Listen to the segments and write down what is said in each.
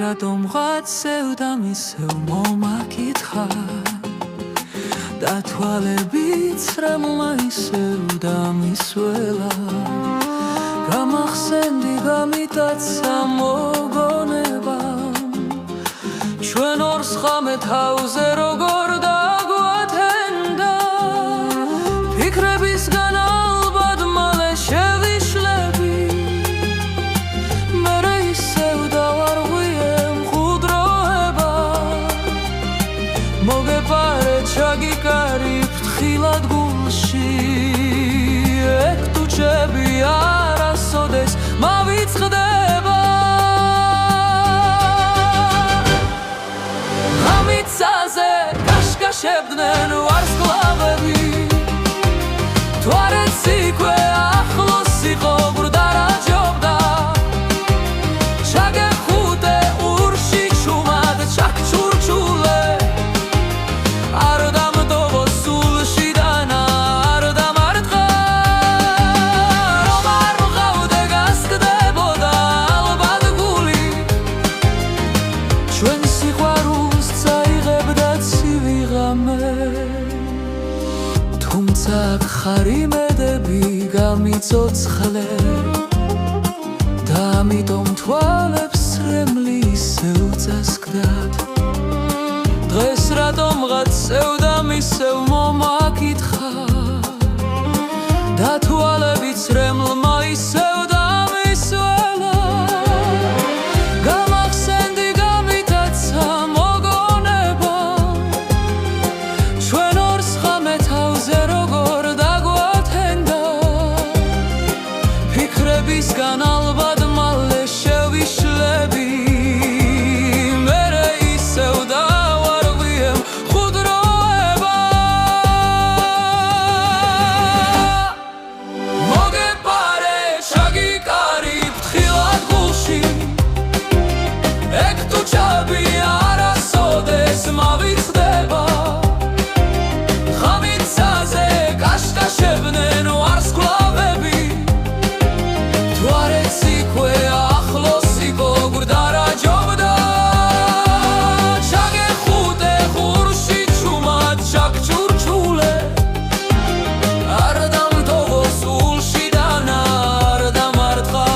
რატომ ღაცევ და მისევ მომაკითხა და თვალებიც რამლა ისევ და მისველა გამახსენდი გამიტაცა მოგონება ჩვენ ორს ხამე თავზე როგორ დაგვათენდა ფიქრებისგან ალბათ მალე შევიშლები მერე ისევ მოგეპარე ჩაგიკარი ფრთხილად გულში ეგ თუჩები არასოდეს მავიწყდება ამიცაზე კაშკაშებდნენ ვარსკვლავები თვარეც იქვე ახლოს იყო ბრდა რაჯობდა ჩაგეხუტე ურში ჩუმად ჩაქჩურჩულე თუმცა ხარიმედები გამიწოცხლე და ამიტომ თვალებს რემლი ისევ წასკდათ დღეს რატომღაც და მისევ მომაკითხა და თვალებიც რემლმა ისევ და მისველა გამახსენდი გამიტაცა მოგონება ჩვენ ორს ხამე თავზე როგორ დაგვათენდა ფიქრებისგან ალბათ მალე შევიშლები მერე ისევ დავარღვიემ ხუდროება მოგეპარე ჩაგიკარი ფრთხილად გულში ეგ თუჩები არასოდეს მავიწყდება ამიცაზე კაშკაშებდნენ ვარსკვლავები თვარეც იქვე ახლოს იყო ბრდა რაჯობდა ჩაგეხუტე ხურში ჩუმად ჩაქჩურჩულე არ დამტოვო სულში დანა არ დამარტყა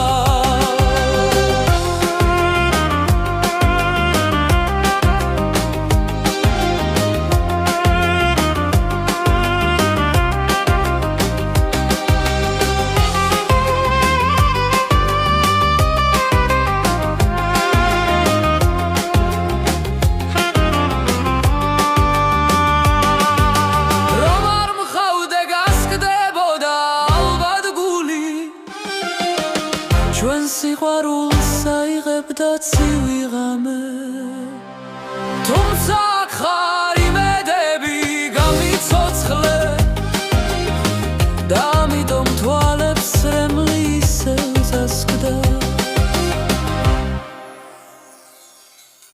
ჩვენ სიყვარულს აიღებდა ცივი